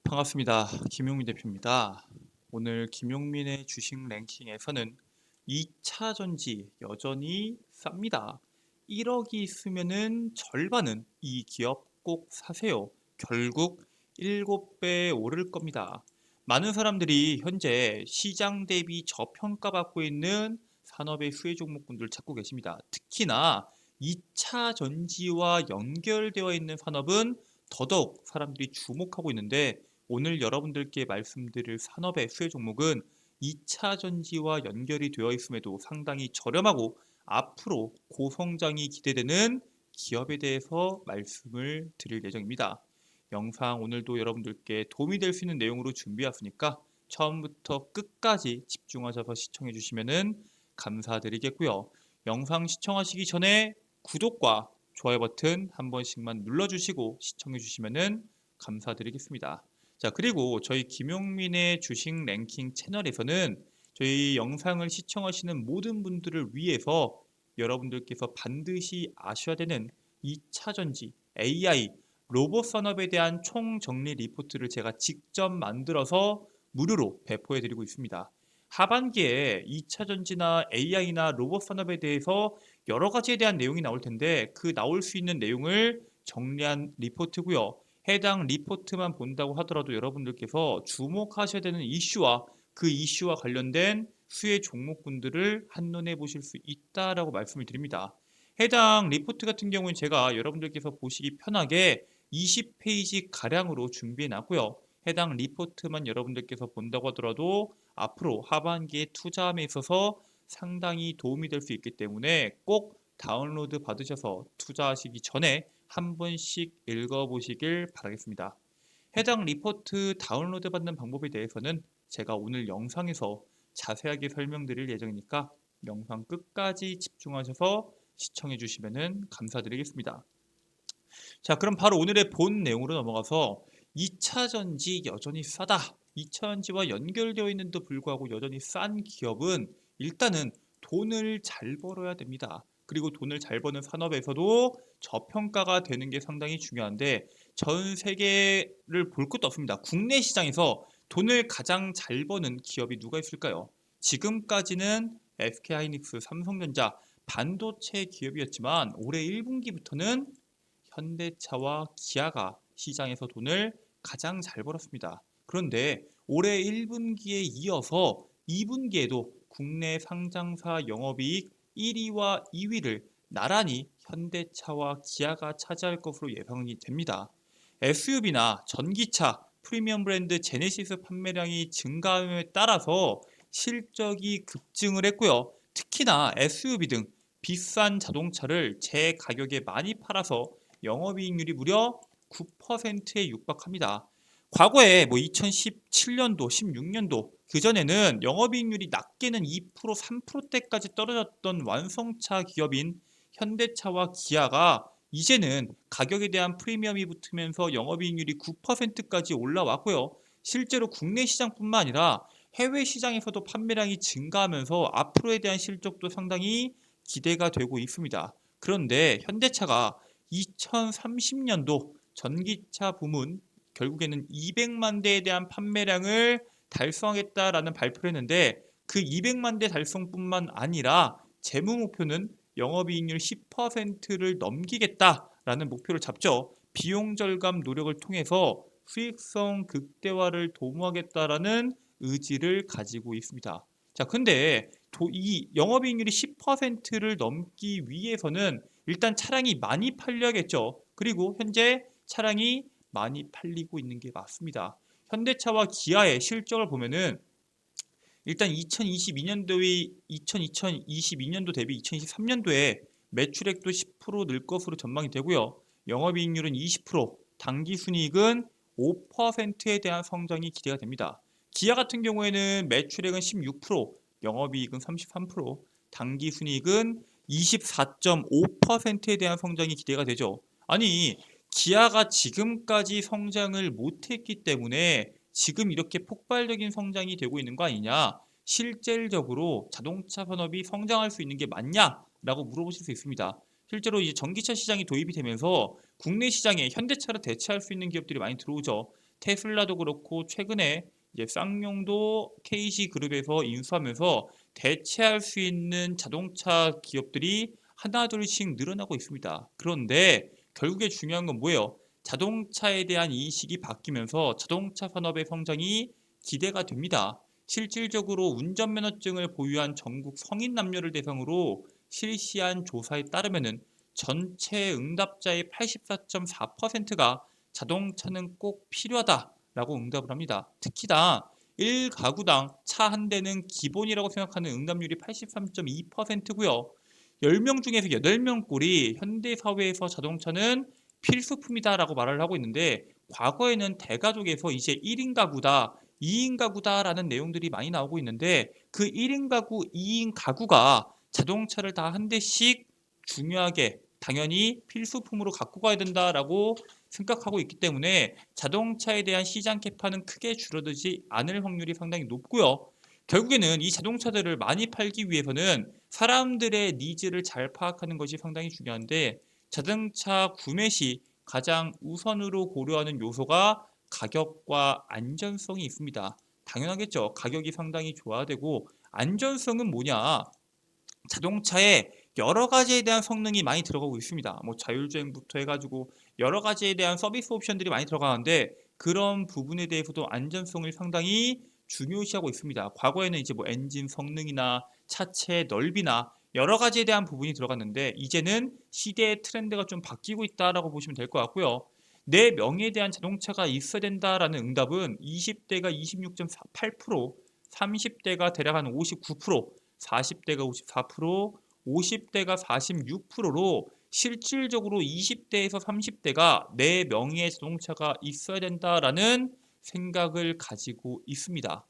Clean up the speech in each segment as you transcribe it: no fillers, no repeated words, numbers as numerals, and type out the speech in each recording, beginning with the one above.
반갑습니다. 김용민 대표입니다. 오늘 김용민의 주식 랭킹에서는 2차 전지 여전히 쌉니다. 1억이 있으면은 절반은 이 기업 꼭 사세요. 결국 7배 오를 겁니다. 많은 사람들이 현재 시장 대비 저평가받고 있는 산업의 수혜 종목군들을 찾고 계십니다. 특히나 2차 전지와 연결되어 있는 산업은 더더욱 사람들이 주목하고 있는데, 오늘 여러분들께 말씀드릴 산업의 수혜 종목은 2차 전지와 연결이 되어 있음에도 상당히 저렴하고 앞으로 고성장이 기대되는 기업에 대해서 말씀을 드릴 예정입니다. 영상 오늘도 여러분들께 도움이 될 수 있는 내용으로 준비했으니까 처음부터 끝까지 집중하셔서 시청해 주시면 감사드리겠고요. 영상 시청하시기 전에 구독과 좋아요 버튼 한 번씩만 눌러주시고 시청해 주시면 감사드리겠습니다. 자, 그리고 저희 김용민의 주식 랭킹 채널에서는 저희 영상을 시청하시는 모든 분들을 위해서 여러분들께서 반드시 아셔야 되는 2차 전지, AI, 로봇 산업에 대한 총정리 리포트를 제가 직접 만들어서 무료로 배포해 드리고 있습니다. 하반기에 2차 전지나 AI나 로봇 산업에 대해서 여러 가지에 대한 내용이 나올 텐데, 그 나올 수 있는 내용을 정리한 리포트고요. 해당 리포트만 본다고 하더라도 여러분들께서 주목하셔야 되는 이슈와 그 이슈와 관련된 수혜 종목군들을 한눈에 보실 수 있다라고 말씀을 드립니다. 해당 리포트 같은 경우는 제가 여러분들께서 보시기 편하게 20페이지 가량으로 준비해 놨고요. 해당 리포트만 여러분들께서 본다고 하더라도 앞으로 하반기에 투자함에 있어서 상당히 도움이 될 수 있기 때문에 꼭 다운로드 받으셔서 투자하시기 전에 한 번씩 읽어보시길 바라겠습니다. 해당 리포트 다운로드 받는 방법에 대해서는 제가 오늘 영상에서 자세하게 설명드릴 예정이니까 영상 끝까지 집중하셔서 시청해 주시면 감사드리겠습니다. 자, 그럼 바로 오늘의 본 내용으로 넘어가서 2차 전지 여전히 싸다. 2차 전지와 연결되어 있는데도 불구하고 여전히 싼 기업은 일단은 돈을 잘 벌어야 됩니다. 그리고 돈을 잘 버는 산업에서도 저평가가 되는 게 상당히 중요한데, 전 세계를 볼 것도 없습니다. 국내 시장에서 돈을 가장 잘 버는 기업이 누가 있을까요? 지금까지는 SK하이닉스, 삼성전자, 반도체 기업이었지만 올해 1분기부터는 현대차와 기아가 시장에서 돈을 가장 잘 벌었습니다. 그런데 올해 1분기에 이어서 2분기에도 국내 상장사 영업이익 1위와 2위를 나란히 현대차와 기아가 차지할 것으로 예상이 됩니다. SUV나 전기차, 프리미엄 브랜드 제네시스 판매량이 증가함에 따라서 실적이 급증을 했고요. 특히나 SUV 등 비싼 자동차를 제 가격에 많이 팔아서 영업이익률이 무려 9%에 육박합니다. 과거에 2017년도, 16년도 그전에는 영업이익률이 낮게는 2%, 3%대까지 떨어졌던 완성차 기업인 현대차와 기아가 이제는 가격에 대한 프리미엄이 붙으면서 영업이익률이 9%까지 올라왔고요. 실제로 국내 시장뿐만 아니라 해외 시장에서도 판매량이 증가하면서 앞으로에 대한 실적도 상당히 기대가 되고 있습니다. 그런데 현대차가 2030년도 전기차 부문 결국에는 200만 대에 대한 판매량을 달성하겠다라는 발표를 했는데, 그 200만 대 달성뿐만 아니라 재무 목표는 영업이익률 10%를 넘기겠다라는 목표를 잡죠. 비용 절감 노력을 통해서 수익성 극대화를 도모하겠다라는 의지를 가지고 있습니다. 자, 근데 이 영업이익률이 10%를 넘기 위해서는 일단 차량이 많이 팔려야겠죠. 그리고 현재 차량이 많이 팔리고 있는 게 맞습니다. 현대차와 기아의 실적을 보면은 일단 2022년도 대비 2023년도에 매출액도 10%늘 것으로 전망이 되고요. 영업이익률은 20%, 당기순이익은 5%에 대한 성장이 기대가 됩니다. 기아 같은 경우에는 매출액은 16%, 영업이익은 33%, 당기순이익은 24.5%에 대한 성장이 기대가 되죠. 아니, 기아가 지금까지 성장을 못했기 때문에 지금 이렇게 폭발적인 성장이 되고 있는 거 아니냐? 실질적으로 자동차 산업이 성장할 수 있는 게 맞냐라고 물어보실 수 있습니다. 실제로 이제 전기차 시장이 도입이 되면서 국내 시장에 현대차를 대체할 수 있는 기업들이 많이 들어오죠. 테슬라도 그렇고 최근에 이제 쌍용도 KC그룹에서 인수하면서 대체할 수 있는 자동차 기업들이 하나둘씩 늘어나고 있습니다. 그런데 결국에 중요한 건 뭐예요? 자동차에 대한 인식이 바뀌면서 자동차 산업의 성장이 기대가 됩니다. 실질적으로 운전면허증을 보유한 전국 성인 남녀를 대상으로 실시한 조사에 따르면은 전체 응답자의 84.4%가 자동차는 꼭 필요하다라고 응답을 합니다. 특히나 1가구당 차 한 대는 기본이라고 생각하는 응답률이 83.2%고요. 10명 중에서 8명 꼴이 현대 사회에서 자동차는 필수품이다라고 말을 하고 있는데 과거에는 대가족에서 이제 1인 가구다, 2인 가구다라는 내용들이 많이 나오고 있는데 그 1인 가구, 2인 가구가 자동차를 다 한 대씩 중요하게 당연히 필수품으로 갖고 가야 된다라고 생각하고 있기 때문에 자동차에 대한 시장 캐파는 크게 줄어들지 않을 확률이 상당히 높고요. 결국에는 이 자동차들을 많이 팔기 위해서는 사람들의 니즈를 잘 파악하는 것이 상당히 중요한데 자동차 구매 시 가장 우선으로 고려하는 요소가 가격과 안전성이 있습니다. 당연하겠죠. 가격이 상당히 좋아야 되고 안전성은 뭐냐? 자동차에 여러 가지에 대한 성능이 많이 들어가고 있습니다. 뭐 자율주행부터 해가지고 여러 가지에 대한 서비스 옵션들이 많이 들어가는데 그런 부분에 대해서도 안전성을 상당히 중요시하고 있습니다. 과거에는 이제 뭐 엔진 성능이나 차체 넓이나 여러 가지에 대한 부분이 들어갔는데 이제는 시대의 트렌드가 좀 바뀌고 있다라고 보시면 될 것 같고요. 내 명의에 대한 자동차가 있어야 된다라는 응답은 20대가 26.8%, 30대가 대략 한 59%, 40대가 54%, 50대가 46%로 실질적으로 20대에서 30대가 내 명의의 자동차가 있어야 된다라는 생각을 가지고 있습니다.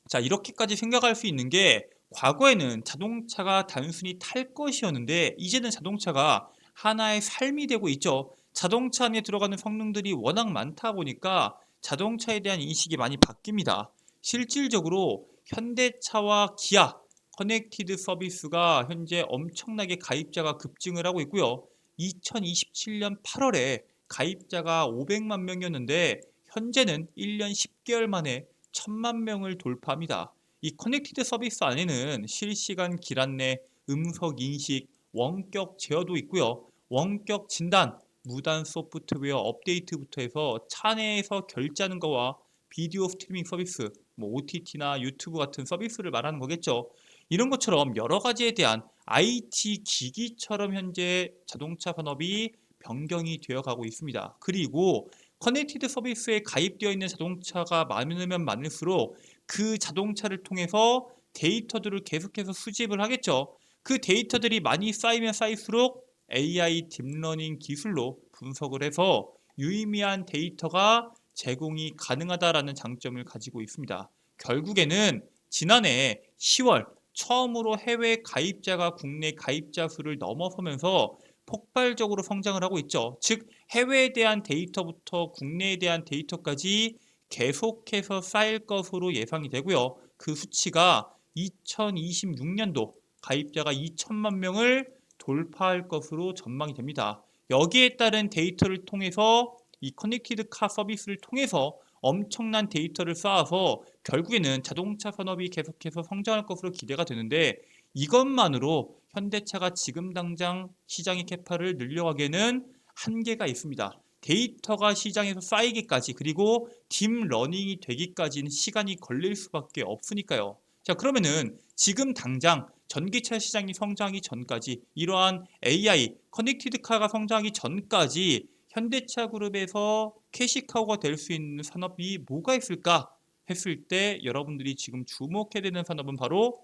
자, 이렇게까지 생각할 수 있는 게 과거에는 자동차가 단순히 탈 것이었는데 이제는 자동차가 하나의 삶이 되고 있죠. 자동차 안에 들어가는 성능들이 워낙 많다 보니까 자동차에 대한 인식이 많이 바뀝니다. 실질적으로 현대차와 기아, 커넥티드 서비스가 현재 엄청나게 가입자가 급증을 하고 있고요. 2027년 8월에 가입자가 500만 명이었는데 현재는 1년 10개월 만에 1000만 명을 돌파합니다. 이 커넥티드 서비스 안에는 실시간 길 안내, 음성 인식, 원격 제어도 있고요. 원격 진단, 무단 소프트웨어 업데이트부터 해서 차 내에서 결제하는 거와 비디오 스트리밍 서비스, 뭐 OTT나 유튜브 같은 서비스를 말하는 거겠죠. 이런 것처럼 여러 가지에 대한 IT 기기처럼 현재 자동차 산업이 변경이 되어 가고 있습니다. 그리고 커넥티드 서비스에 가입되어 있는 자동차가 많으면 많을수록 그 자동차를 통해서 데이터들을 계속해서 수집을 하겠죠. 그 데이터들이 많이 쌓이면 쌓일수록 AI 딥러닝 기술로 분석을 해서 유의미한 데이터가 제공이 가능하다라는 장점을 가지고 있습니다. 결국에는 지난해 10월 처음으로 해외 가입자가 국내 가입자 수를 넘어서면서 폭발적으로 성장을 하고 있죠. 즉 해외에 대한 데이터부터 국내에 대한 데이터까지 계속해서 쌓일 것으로 예상이 되고요. 그 수치가 2026년도 가입자가 2천만 명을 돌파할 것으로 전망이 됩니다. 여기에 따른 데이터를 통해서 이 커넥티드 카 서비스를 통해서 엄청난 데이터를 쌓아서 결국에는 자동차 산업이 계속해서 성장할 것으로 기대가 되는데 이것만으로 현대차가 지금 당장 시장의 캐파를 늘려가기에는 한계가 있습니다. 데이터가 시장에서 쌓이기까지 그리고 딥러닝이 되기까지는 시간이 걸릴 수밖에 없으니까요. 자, 그러면은 지금 당장 전기차 시장이 성장하기 전까지 이러한 AI, 커넥티드 카가 성장하기 전까지 현대차 그룹에서 캐시카우가 될 수 있는 산업이 뭐가 있을까 했을 때 여러분들이 지금 주목해야 되는 산업은 바로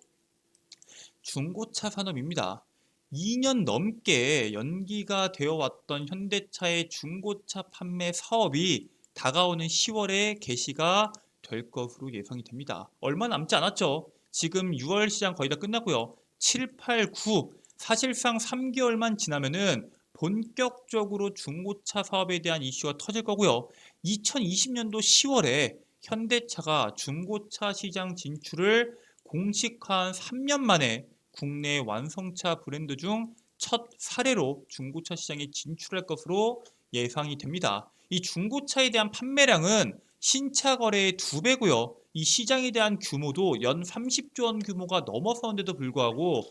중고차 산업입니다. 2년 넘게 연기가 되어 왔던 현대차의 중고차 판매 사업이 다가오는 10월에 개시가 될 것으로 예상이 됩니다. 얼마 남지 않았죠. 지금 6월 시장 거의 다 끝났고요. 7, 8, 9 사실상 3개월만 지나면은 본격적으로 중고차 사업에 대한 이슈가 터질 거고요. 2020년도 10월에 현대차가 중고차 시장 진출을 공식화한 3년 만에 국내 완성차 브랜드 중 첫 사례로 중고차 시장에 진출할 것으로 예상이 됩니다. 이 중고차에 대한 판매량은 신차 거래의 2배고요. 이 시장에 대한 규모도 연 30조 원 규모가 넘어서는데도 불구하고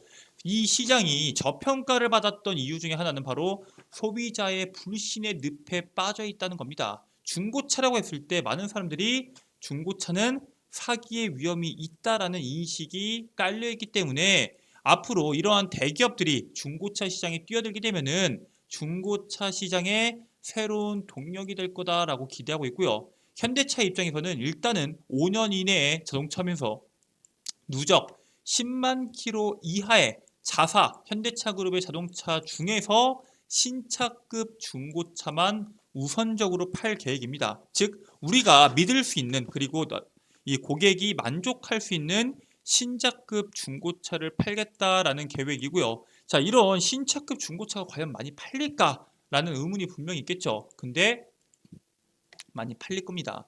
이 시장이 저평가를 받았던 이유 중에 하나는 바로 소비자의 불신의 늪에 빠져 있다는 겁니다. 중고차라고 했을 때 많은 사람들이 중고차는 사기의 위험이 있다라는 인식이 깔려있기 때문에 앞으로 이러한 대기업들이 중고차 시장에 뛰어들게 되면은 중고차 시장의 새로운 동력이 될 거다라고 기대하고 있고요. 현대차 입장에서는 일단은 5년 이내에 자동차면서 누적 10만 킬로 이하의 자사 현대차 그룹의 자동차 중에서 신차급 중고차만 우선적으로 팔 계획입니다. 즉 우리가 믿을 수 있는 그리고 이 고객이 만족할 수 있는 신차급 중고차를 팔겠다라는 계획이고요. 자, 이런 신차급 중고차가 과연 많이 팔릴까라는 의문이 분명히 있겠죠. 근데 많이 팔릴 겁니다.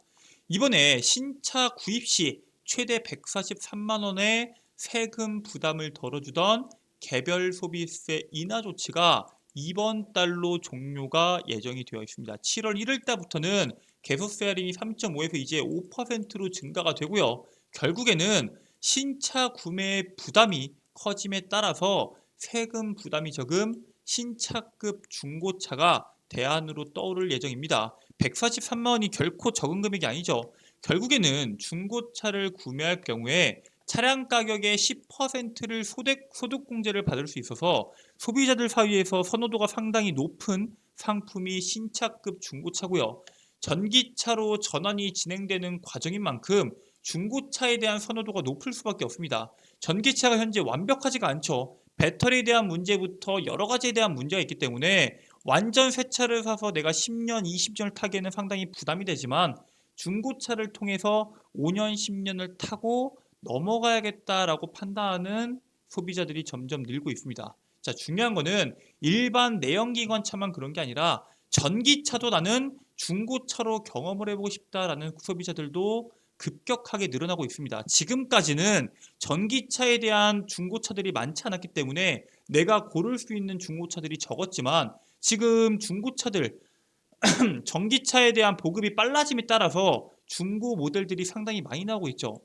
이번에 신차 구입 시 최대 143만 원의 세금 부담을 덜어주던 개별 소비세 인하 조치가 이번 달로 종료가 예정이 되어 있습니다. 7월 1일 달부터는 개소세 할인이 3.5에서 이제 5%로 증가가 되고요. 결국에는 신차 구매 부담이 커짐에 따라서 세금 부담이 적은 신차급 중고차가 대안으로 떠오를 예정입니다. 143만 원이 결코 적은 금액이 아니죠. 결국에는 중고차를 구매할 경우에 차량 가격의 10%를 소득공제를 받을 수 있어서 소비자들 사이에서 선호도가 상당히 높은 상품이 신차급 중고차고요. 전기차로 전환이 진행되는 과정인 만큼 중고차에 대한 선호도가 높을 수밖에 없습니다. 전기차가 현재 완벽하지가 않죠. 배터리에 대한 문제부터 여러 가지에 대한 문제가 있기 때문에 완전 새 차를 사서 내가 10년, 20년을 타기에는 상당히 부담이 되지만 중고차를 통해서 5년, 10년을 타고 넘어가야겠다라고 판단하는 소비자들이 점점 늘고 있습니다. 자, 중요한 거는 일반 내연기관차만 그런 게 아니라 전기차도 나는 중고차로 경험을 해보고 싶다라는 소비자들도 급격하게 늘어나고 있습니다. 지금까지는 전기차에 대한 중고차들이 많지 않았기 때문에 내가 고를 수 있는 중고차들이 적었지만 지금 중고차들 전기차에 대한 보급이 빨라짐에 따라서 중고 모델들이 상당히 많이 나오고 있죠.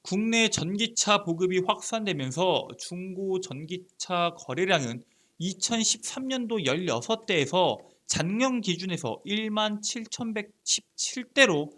국내 전기차 보급이 확산되면서 중고 전기차 거래량은 2013년도 16대에서 작년 기준에서 1만 7,117대로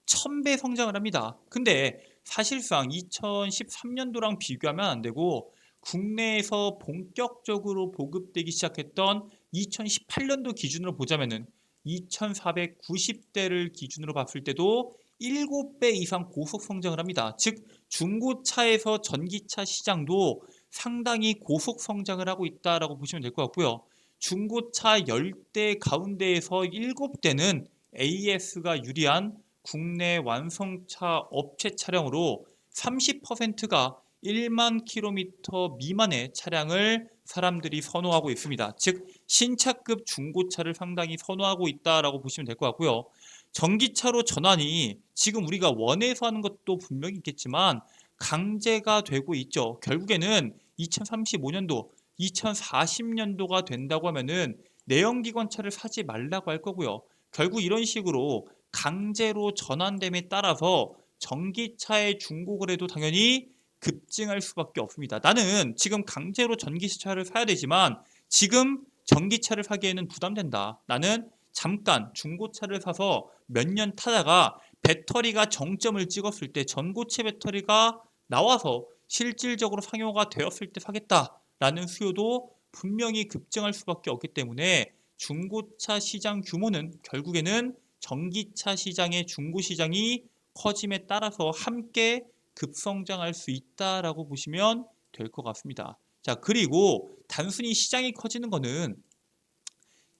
1000배 성장을 합니다. 근데 사실상 2013년도랑 비교하면 안 되고 국내에서 본격적으로 보급되기 시작했던 2018년도 기준으로 보자면은 2490대를 기준으로 봤을 때도 7배 이상 고속 성장을 합니다. 즉 중고차에서 전기차 시장도 상당히 고속 성장을 하고 있다라고 보시면 될 것 같고요. 중고차 10대 가운데에서 7대는 AS가 유리한 국내 완성차 업체 차량으로 30%가 1만 킬로미터 미만의 차량을 사람들이 선호하고 있습니다. 즉 신차급 중고차를 상당히 선호하고 있다라고 보시면 될 것 같고요. 전기차로 전환이 지금 우리가 원해서 하는 것도 분명히 있겠지만 강제가 되고 있죠. 결국에는 2035년도, 2040년도가 된다고 하면은 내연기관차를 사지 말라고 할 거고요. 결국 이런 식으로 강제로 전환됨에 따라서 전기차의 중고거래도 당연히 급증할 수밖에 없습니다. 나는 지금 강제로 전기차를 사야 되지만 지금 전기차를 사기에는 부담된다. 나는 잠깐 중고차를 사서 몇 년 타다가 배터리가 정점을 찍었을 때 전고체 배터리가 나와서 실질적으로 상용화가 되었을 때 사겠다라는 수요도 분명히 급증할 수밖에 없기 때문에 중고차 시장 규모는 결국에는 전기차 시장의 중고 시장이 커짐에 따라서 함께 급성장할 수 있다라고 보시면 될 것 같습니다. 자, 그리고 단순히 시장이 커지는 것은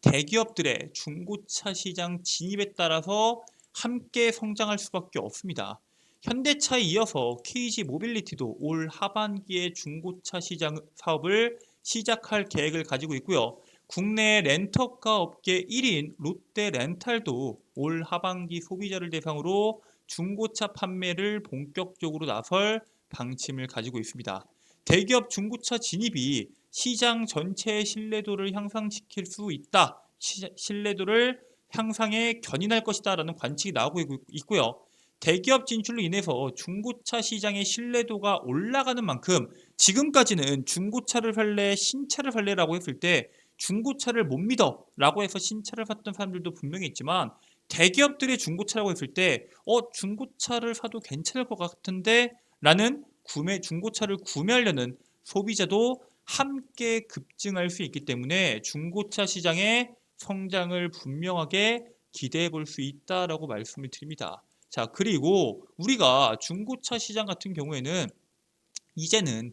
대기업들의 중고차 시장 진입에 따라서 함께 성장할 수밖에 없습니다. 현대차에 이어서 KG 모빌리티도 올 하반기에 중고차 시장 사업을 시작할 계획을 가지고 있고요. 국내 렌터카 업계 1위인 롯데 렌탈도 올 하반기 소비자를 대상으로 중고차 판매를 본격적으로 나설 방침을 가지고 있습니다. 대기업 중고차 진입이 시장 전체의 신뢰도를 향상시킬 수 있다. 신뢰도를 향상에 견인할 것이다 라는 관측이 나오고 있고요. 대기업 진출로 인해서 중고차 시장의 신뢰도가 올라가는 만큼 지금까지는 중고차를 살래 신차를 살래라고 했을 때 중고차를 못 믿어 라고 해서 신차를 샀던 사람들도 분명히 있지만, 대기업들의 중고차라고 했을 때 중고차를 사도 괜찮을 것 같은데 라는 중고차를 구매하려는 소비자도 함께 급증할 수 있기 때문에 중고차 시장의 성장을 분명하게 기대해 볼 수 있다라고 말씀을 드립니다. 자, 그리고 우리가 중고차 시장 같은 경우에는 이제는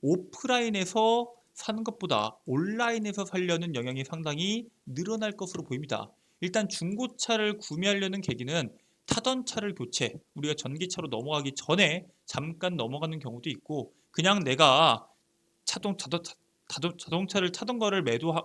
오프라인에서 사는 것보다 온라인에서 살려는 영향이 상당히 늘어날 것으로 보입니다. 일단 중고차를 구매하려는 계기는 타던 차를 우리가 전기차로 넘어가기 전에 잠깐 넘어가는 경우도 있고, 그냥 내가 자동차를 타던 거를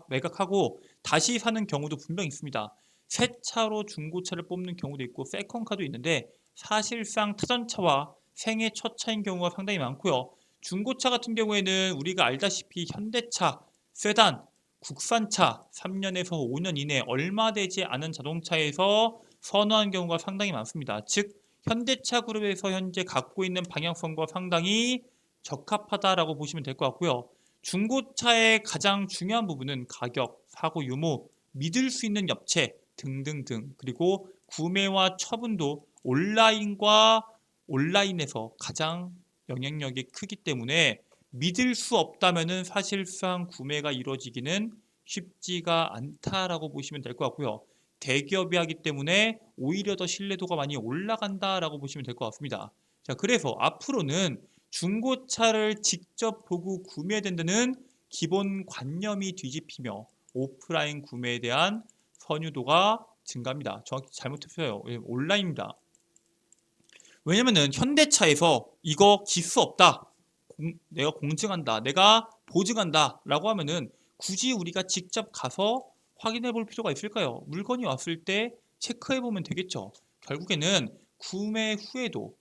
매각하고 다시 사는 경우도 분명 있습니다. 새 차로 중고차를 뽑는 경우도 있고 세컨카도 있는데, 사실상 타전차와 생애 첫 차인 경우가 상당히 많고요. 중고차 같은 경우에는 우리가 알다시피 현대차, 세단, 국산차 3년에서 5년 이내 얼마 되지 않은 자동차에서 선호하는 경우가 상당히 많습니다. 즉 현대차 그룹에서 현재 갖고 있는 방향성과 상당히 적합하다라고 보시면 될 것 같고요. 중고차의 가장 중요한 부분은 가격, 사고 유무, 믿을 수 있는 업체 등등등, 그리고 구매와 처분도 온라인에서 가장 영향력이 크기 때문에 믿을 수 없다면은 사실상 구매가 이루어지기는 쉽지가 않다라고 보시면 될 것 같고요. 대기업이 하기 때문에 오히려 더 신뢰도가 많이 올라간다라고 보시면 될 것 같습니다. 자, 그래서 앞으로는 중고차를 직접 보고 구매해야 된다는 기본 관념이 뒤집히며 오프라인 구매에 대한 선유도가 증가합니다. 정확히 잘못했어요. 온라인입니다. 왜냐면은 현대차에서 이거 기스 없다, 내가 공증한다, 내가 보증한다 라고 하면은 굳이 우리가 직접 가서 확인해 볼 필요가 있을까요? 물건이 왔을 때 체크해 보면 되겠죠. 결국에는 구매 후에도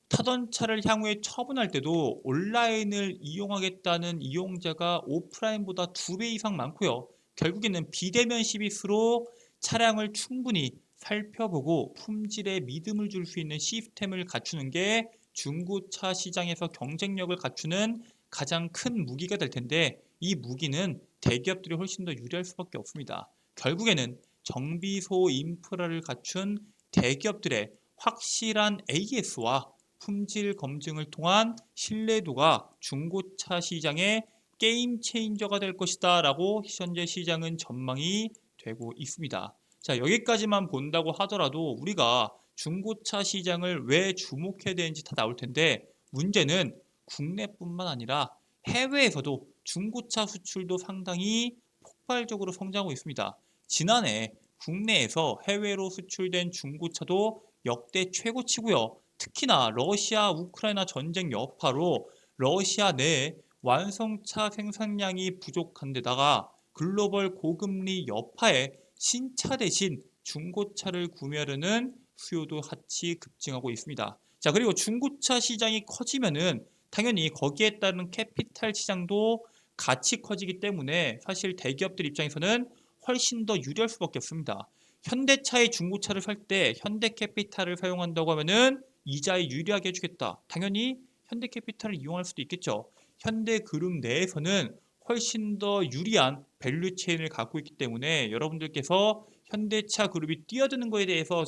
타던 차를 향후에 처분할 때도 온라인을 이용하겠다는 이용자가 오프라인보다 2배 이상 많고요. 결국에는 비대면 시비스로 차량을 충분히 살펴보고 품질에 믿음을 줄 수 있는 시스템을 갖추는 게 중고차 시장에서 경쟁력을 갖추는 가장 큰 무기가 될 텐데, 이 무기는 대기업들이 훨씬 더 유리할 수밖에 없습니다. 결국에는 정비소 인프라를 갖춘 대기업들의 확실한 AS와 품질 검증을 통한 신뢰도가 중고차 시장의 게임 체인저가 될 것이다 라고 현재 시장은 전망이 되고 있습니다. 자, 여기까지만 본다고 하더라도 우리가 중고차 시장을 왜 주목해야 되는지 다 나올 텐데, 문제는 국내뿐만 아니라 해외에서도 중고차 수출도 상당히 폭발적으로 성장하고 있습니다. 지난해 국내에서 해외로 수출된 중고차도 역대 최고치고요. 특히나 러시아 우크라이나 전쟁 여파로 러시아 내에 완성차 생산량이 부족한 데다가 글로벌 고금리 여파에 신차 대신 중고차를 구매하려는 수요도 같이 급증하고 있습니다. 자, 그리고 중고차 시장이 커지면은 당연히 거기에 따른 캐피탈 시장도 같이 커지기 때문에 사실 대기업들 입장에서는 훨씬 더 유리할 수밖에 없습니다. 현대차의 중고차를 살 때 현대캐피탈을 사용한다고 하면은 이자에 유리하게 해주겠다. 당연히 현대캐피탈을 이용할 수도 있겠죠. 현대그룹 내에서는 훨씬 더 유리한 밸류체인을 갖고 있기 때문에 여러분들께서 현대차 그룹이 뛰어드는 것에 대해서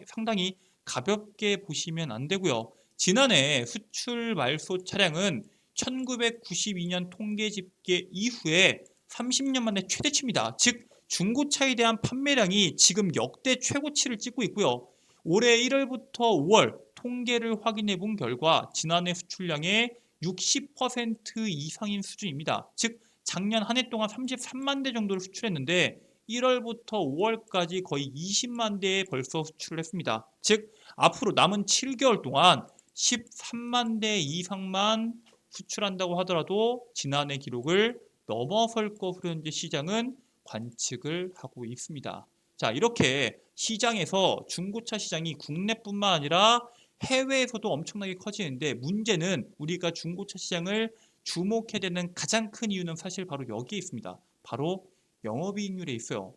상당히 가볍게 보시면 안 되고요. 지난해 수출 말소 차량은 1992년 통계 집계 이후에 30년 만에 최대치입니다. 즉 중고차에 대한 판매량이 지금 역대 최고치를 찍고 있고요. 올해 1월부터 5월 통계를 확인해 본 결과 지난해 수출량의 60% 이상인 수준입니다. 즉 작년 한 해 동안 33만 대 정도를 수출했는데 1월부터 5월까지 거의 20만 대에 벌써 수출을 했습니다. 즉 앞으로 남은 7개월 동안 13만 대 이상만 수출한다고 하더라도 지난해 기록을 넘어설 것으로 현재 시장은 관측을 하고 있습니다. 자, 이렇게 시장에서 중고차 시장이 국내뿐만 아니라 해외에서도 엄청나게 커지는데, 문제는 우리가 중고차 시장을 주목해야 되는 가장 큰 이유는 사실 바로 여기에 있습니다. 바로 영업이익률에 있어요.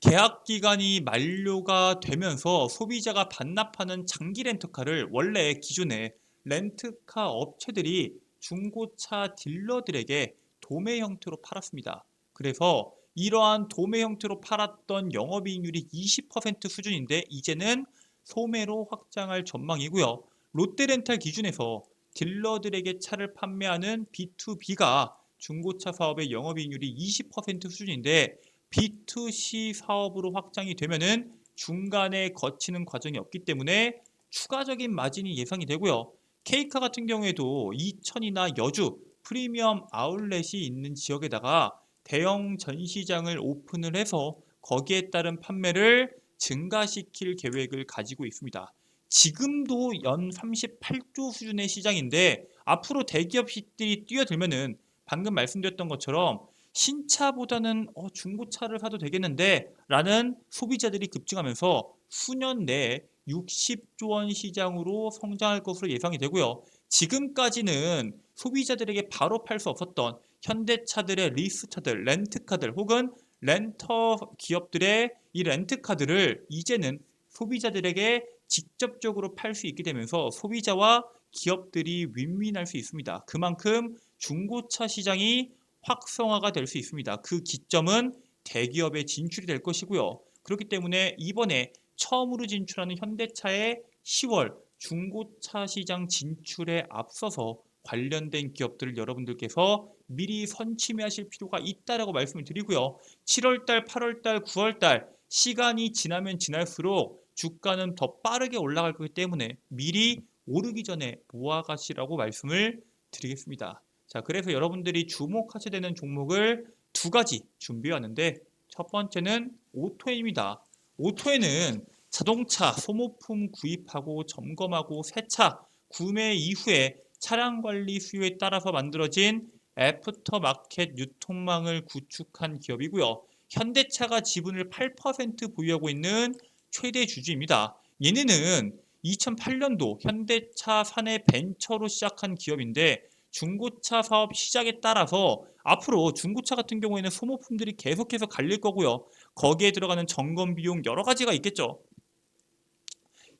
계약 기간이 만료가 되면서 소비자가 반납하는 장기 렌터카를 원래 기존에 렌트카 업체들이 중고차 딜러들에게 도매 형태로 팔았습니다. 그래서 이러한 도매 형태로 팔았던 영업이익률이 20% 수준인데 이제는 소매로 확장할 전망이고요. 롯데렌탈 기준에서 딜러들에게 차를 판매하는 B2B가 중고차 사업의 영업이익률이 20% 수준인데 B2C 사업으로 확장이 되면은 중간에 거치는 과정이 없기 때문에 추가적인 마진이 예상이 되고요. 케이카 같은 경우에도 이천이나 여주 프리미엄 아울렛이 있는 지역에다가 대형 전시장을 오픈을 해서 거기에 따른 판매를 증가시킬 계획을 가지고 있습니다. 지금도 연 38조 수준의 시장인데 앞으로 대기업들이 뛰어들면은 방금 말씀드렸던 것처럼 신차보다는 중고차를 사도 되겠는데 라는 소비자들이 급증하면서 수년 내에 60조 원 시장으로 성장할 것으로 예상이 되고요. 지금까지는 소비자들에게 바로 팔 수 없었던 현대차들의 리스차들, 렌트카들 혹은 렌터 기업들의 이 렌트카들을 이제는 소비자들에게 직접적으로 팔 수 있게 되면서 소비자와 기업들이 윈윈할 수 있습니다. 그만큼 중고차 시장이 확성화가 될 수 있습니다. 그 기점은 대기업의 진출이 될 것이고요. 그렇기 때문에 이번에 처음으로 진출하는 현대차의 10월 중고차 시장 진출에 앞서서 관련된 기업들을 여러분들께서 미리 선취매하실 필요가 있다라고 말씀을 드리고요. 7월달, 8월달, 9월달 시간이 지나면 지날수록 주가는 더 빠르게 올라갈 거기 때문에 미리 오르기 전에 모아가시라고 말씀을 드리겠습니다. 자, 그래서 여러분들이 주목하셔야 되는 종목을 두 가지 준비해 왔는데 첫 번째는 오토엔입니다. 오토엔은 자동차 소모품 구입하고 점검하고 새 차 구매 이후에 차량 관리 수요에 따라서 만들어진 애프터마켓 유통망을 구축한 기업이고요. 현대차가 지분을 8% 보유하고 있는 최대 주주입니다. 얘네는 2008년도 현대차 사내 벤처로 시작한 기업인데 중고차 사업 시작에 따라서 앞으로 중고차 같은 경우에는 소모품들이 계속해서 갈릴 거고요. 거기에 들어가는 점검 비용 여러 가지가 있겠죠.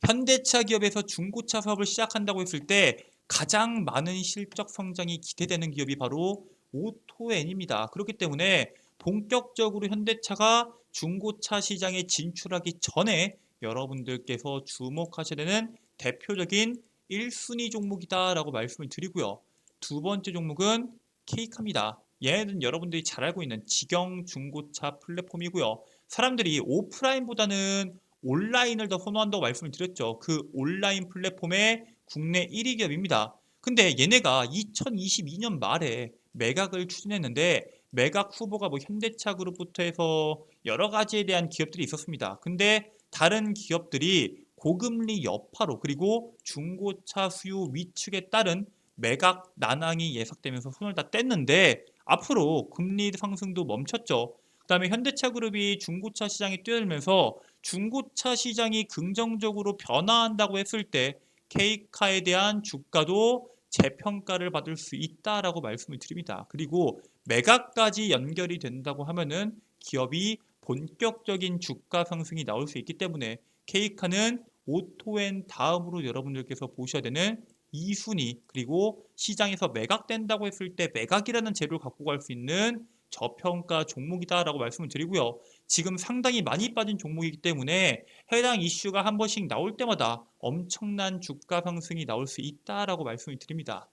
현대차 기업에서 중고차 사업을 시작한다고 했을 때 가장 많은 실적 성장이 기대되는 기업이 바로 오토엔입니다. 그렇기 때문에 본격적으로 현대차가 중고차 시장에 진출하기 전에 여러분들께서 주목하셔야 되는 대표적인 1순위 종목이다라고 말씀을 드리고요. 두 번째 종목은 케이카입니다. 얘는 여러분들이 잘 알고 있는 직영 중고차 플랫폼이고요. 사람들이 오프라인보다는 온라인을 더 선호한다고 말씀을 드렸죠. 그 온라인 플랫폼의 국내 1위 기업입니다. 근데 얘네가 2022년 말에 매각을 추진했는데 매각 후보가 뭐 현대차 그룹부터 해서 여러 가지에 대한 기업들이 있었습니다. 근데 다른 기업들이 고금리 여파로 그리고 중고차 수요 위축에 따른 매각 난항이 예상되면서 손을 다 뗐는데 앞으로 금리 상승도 멈췄죠. 그다음에 현대차 그룹이 중고차 시장에 뛰어들면서 중고차 시장이 긍정적으로 변화한다고 했을 때 K카에 대한 주가도 재평가를 받을 수 있다라고 말씀을 드립니다. 그리고 매각까지 연결이 된다고 하면은 기업이 본격적인 주가 상승이 나올 수 있기 때문에 K카는 오토엔 다음으로 여러분들께서 보셔야 되는 2순위 그리고 시장에서 매각된다고 했을 때 매각이라는 재료를 갖고 갈 수 있는 저평가 종목이다라고 말씀을 드리고요. 지금 상당히 많이 빠진 종목이기 때문에 해당 이슈가 한 번씩 나올 때마다 엄청난 주가 상승이 나올 수 있다라고 말씀을 드립니다.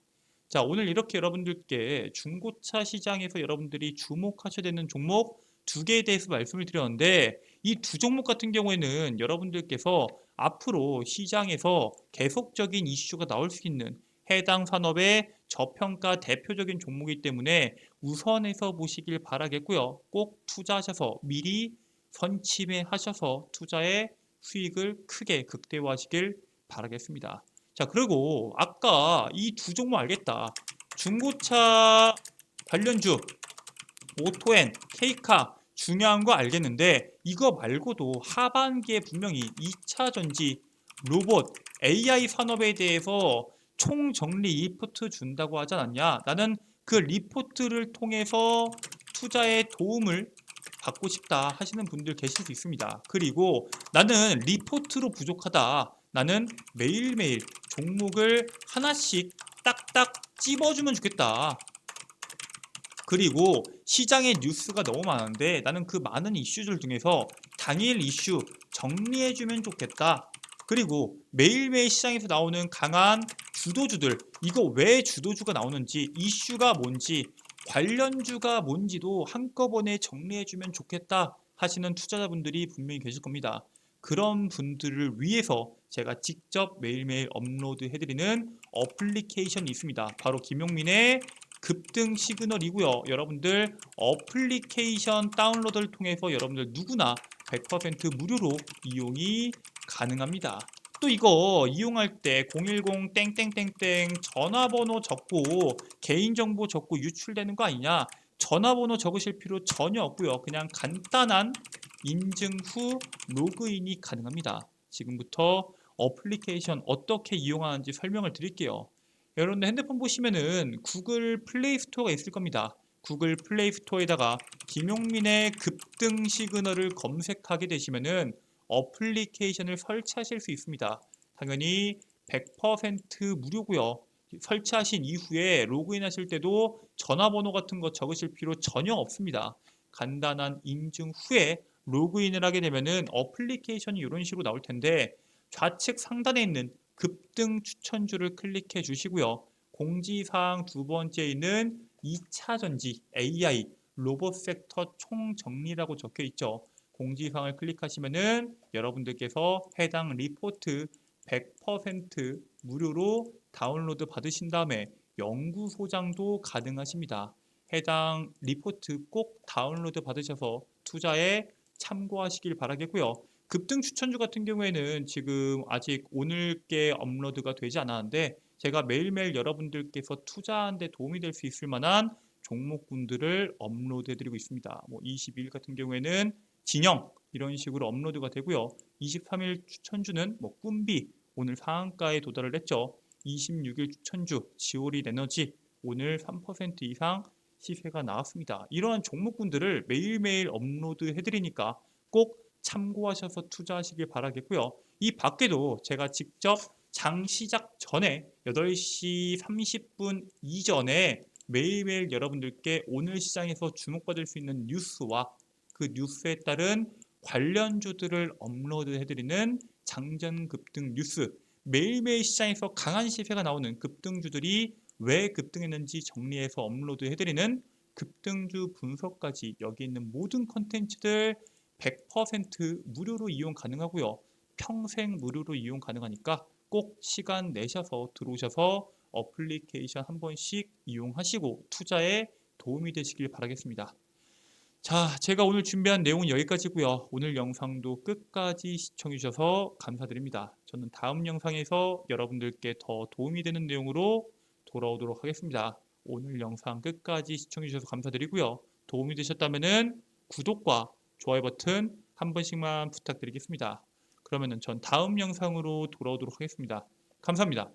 자, 오늘 이렇게 여러분들께 중고차 시장에서 여러분들이 주목하셔야 되는 종목 두 개에 대해서 말씀을 드렸는데 이 두 종목 같은 경우에는 여러분들께서 앞으로 시장에서 계속적인 이슈가 나올 수 있는 해당 산업의 저평가 대표적인 종목이기 때문에 우선해서 보시길 바라겠고요. 꼭 투자하셔서 미리 선침해하셔서 투자의 수익을 크게 극대화하시길 바라겠습니다. 자, 그리고 아까 이 두 종목 알겠다. 중고차 관련주 오토엔, K카 중요한 거 알겠는데 이거 말고도 하반기에 분명히 2차 전지, 로봇, AI 산업에 대해서 총정리 리포트 준다고 하지 않았냐? 나는 그 리포트를 통해서 투자에 도움을 받고 싶다 하시는 분들 계실 수 있습니다. 그리고 나는 리포트로 부족하다. 나는 매일매일 종목을 하나씩 딱딱 찝어주면 좋겠다. 그리고 시장에 뉴스가 너무 많은데 나는 그 많은 이슈들 중에서 당일 이슈 정리해주면 좋겠다. 그리고 매일매일 시장에서 나오는 강한 주도주들, 이거 왜 주도주가 나오는지, 이슈가 뭔지, 관련주가 뭔지도 한꺼번에 정리해주면 좋겠다 하시는 투자자분들이 분명히 계실 겁니다. 그런 분들을 위해서 제가 직접 매일매일 업로드해드리는 어플리케이션이 있습니다. 바로 김용민의 급등 시그널이고요. 여러분들 어플리케이션 다운로드를 통해서 여러분들 누구나 100% 무료로 이용이 가능합니다. 또 이거 이용할 때 010 땡땡땡땡 전화번호 적고 개인정보 적고 유출되는 거 아니냐? 전화번호 적으실 필요 전혀 없고요. 그냥 간단한 인증 후 로그인이 가능합니다. 지금부터 어플리케이션 어떻게 이용하는지 설명을 드릴게요. 여러분들 핸드폰 보시면은 구글 플레이 스토어가 있을 겁니다. 구글 플레이 스토어에다가 김용민의 급등 시그널을 검색하게 되시면은 어플리케이션을 설치하실 수 있습니다. 당연히 100% 무료고요. 설치하신 이후에 로그인 하실 때도 전화번호 같은 거 적으실 필요 전혀 없습니다. 간단한 인증 후에 로그인을 하게 되면은 어플리케이션이 이런 식으로 나올 텐데 좌측 상단에 있는 급등 추천주를 클릭해 주시고요. 공지사항 두 번째에 있는 2차 전지 AI 로봇 섹터 총정리라고 적혀 있죠. 공지사항을 클릭하시면은 여러분들께서 해당 리포트 100% 무료로 다운로드 받으신 다음에 연구소장도 가능하십니다. 해당 리포트 꼭 다운로드 받으셔서 투자에 참고하시길 바라겠고요. 급등 추천주 같은 경우에는 지금 아직 오늘께 업로드가 되지 않았는데 제가 매일매일 여러분들께서 투자하는 데 도움이 될 수 있을 만한 종목군들을 업로드해 드리고 있습니다. 22일 같은 경우에는 진영 이런 식으로 업로드가 되고요. 23일 추천주는 꿈비 오늘 상한가에 도달을 했죠. 26일 추천주 지오릿 에너지 오늘 3% 이상 시세가 나왔습니다. 이러한 종목군들을 매일매일 업로드 해드리니까 꼭 참고하셔서 투자하시길 바라겠고요. 이 밖에도 제가 직접 장 시작 전에 8시 30분 이전에 매일매일 여러분들께 오늘 시장에서 주목받을 수 있는 뉴스와 그 뉴스에 따른 관련주들을 업로드해드리는 장전 급등 뉴스, 매일매일 시장에서 강한 시세가 나오는 급등주들이 왜 급등했는지 정리해서 업로드해드리는 급등주 분석까지 여기 있는 모든 컨텐츠들 100% 무료로 이용 가능하고요. 평생 무료로 이용 가능하니까 꼭 시간 내셔서 들어오셔서 어플리케이션 한 번씩 이용하시고 투자에 도움이 되시길 바라겠습니다. 자, 제가 오늘 준비한 내용은 여기까지고요. 오늘 영상도 끝까지 시청해 주셔서 감사드립니다. 저는 다음 영상에서 여러분들께 더 도움이 되는 내용으로 돌아오도록 하겠습니다. 오늘 영상 끝까지 시청해 주셔서 감사드리고요. 도움이 되셨다면 구독과 좋아요 버튼 한 번씩만 부탁드리겠습니다. 그러면은 전 다음 영상으로 돌아오도록 하겠습니다. 감사합니다.